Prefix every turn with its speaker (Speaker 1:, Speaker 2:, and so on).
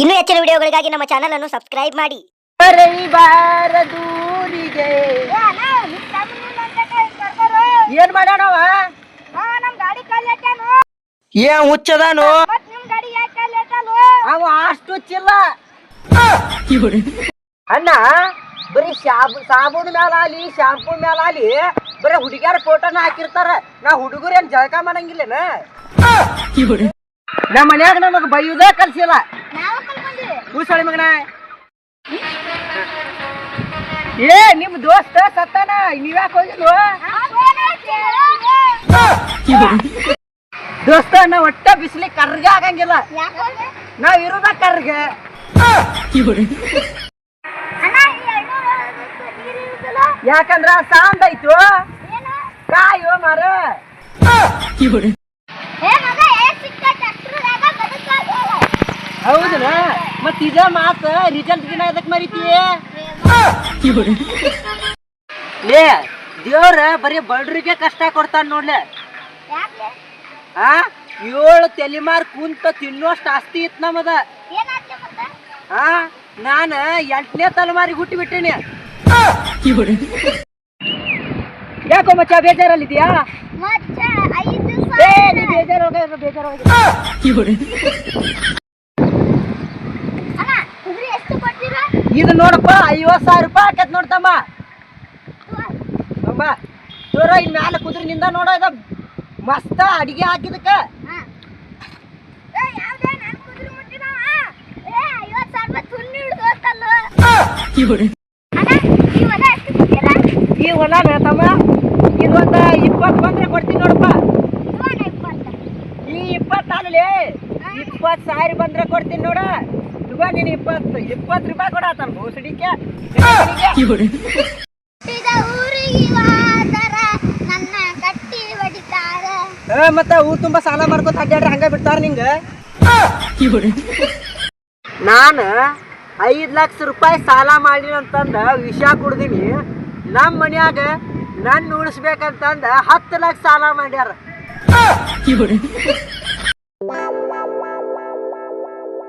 Speaker 1: ಇನ್ನೂ ಹೆಚ್ಚಿನ ವಿಡಿಯೋಗಳಿಗಾಗಿ ನಮ್ಮ ಚಾನೆಲ್ ಅನ್ನು ಸಬ್ಸ್ಕ್ರೈಬ್ ಮಾಡಿ.
Speaker 2: ಬಾರದೂರಿಗೆ ಏನ್ ಮಾಡ್ಯಾನವ? ಏನ್ ಹುಚ್ಚದಾನು? ಅವ ಅಷ್ಟು ಹುಚ್ಚಿಲ್ಲ ಅಣ್ಣ. ಬರೀ ಸಾಬೂನ್ ಮ್ಯಾಲ ಆಲಿ ಶಾಂಪೂ ಮ್ಯಾಲ ಆಲಿ ಬರೀ ಹುಡುಗಿಯರ ಫೋಟೋನ ಹಾಕಿರ್ತಾರ. ನಾ ಹುಡುಗರು ಏನ್ ಜಳಕ ಮಾಡಂಗಿಲ್ಲೇನ? ನಮ್ಮ ಮನ್ಯಾಗ ನಮಗ್ ಬೈಯುದೇ ಕಲ್ಸಿಲ್ಲ. ಕೂಸಳಿ ಮಗನ ಏ ನಿಮ್ ದೋಸ್ತ ಸತ್ತಾನ, ನೀವ್ಯಾಕೆ ಹೋಗಿಲ್ವ? ದೋಸ್ತ ನಾವ್ ಒಟ್ಟ ಬಿಸಿಲಿ ಕರ್ಗ ಆಗಂಗಿಲ್ಲ, ನಾವ್ ಇರೋದ ಕರ್ಗ. ಯಾಕಂದ್ರ ಸಾಂದ್ ಐತು ಕಾಯೋ ಮಾರ. ಹೌದನ? ಮತ್ ಇದ ಮಾತ ರಿಸಲ್ಟ್ ದಿನ ಎದಕ್ ಮರಿತೀಯ? ಲೇ ದೇವ್ರ ಬರೀ ಬಡ್ರಿಗೆ ಕಷ್ಟ ಕೊಡ್ತಾನ ನೋಡ್ಲೆ. 7 ತಲೆಮಾರ್ ಕುಂತ ತಿನ್ನೋಷ್ಟು ಆಸ್ತಿ ಇತ್ತು ನಮ್ಮದ. ನಾನ 8ನೇ ತಲೆಮಾರಿಗೆ ಹುಟ್ಟಿ ಬಿಟ್ಟೇನಿ. ಯಾಕೋ ಮಚ್ಚ ಬೇಜಾರಲ್ಲಿದ್ಯಾ? ಇದು ನೋಡಪ್ಪ 50,000 ರೂಪಾಯಿ ಆಕತ್ ನೋಡ್ತಮ್ಮ. ತೋರ ಇನ್ ಮ್ಯಾಲ ಕುದುರೆ ನಿಂದ ನೋಡ, ಮಸ್ತ ಅಡಿಗೆ ಹಾಕಿದಕ್ಕ. ಈ ಹೊಲನ ತಮ್ಮ ಇದೊಂದ 20 ಬಂದ್ರೆ ಕೊಡ್ತೀನಿ ನೋಡಪ್ಪ. ಈ 20 ಅಲ್ಲೇ 20,000 ಬಂದ್ರೆ ಕೊಡ್ತೀನಿ ನೋಡ. ನೀನು 20 ರೂಪಾಯಿ ಕೊಡತ್ತಾನ ಬೋಸಡಿಕೆ. ಮತ್ತ ಊರ್ ತುಂಬಾ ಸಾಲ ಮಾಡ್ಕೊತ ಅಡ್ಡಾಡ್ರಿ ಹಂಗ ಬಿಡ್ತಾರ ನಿಂಗ. ನಾನ 5 ಲಕ್ಷ ರೂಪಾಯಿ ಸಾಲ ಮಾಡಿನ ಅಂತಂದ ವಿಷ ಕುಡ್ದೀನಿ. ನಮ್ಮ ಮನ್ಯಾಗ ನನ್ನ ಉಳಿಸ್ಬೇಕಂತಂದ 10 ಲಕ್ಷ ಸಾಲ ಮಾಡ್ಯಾರ.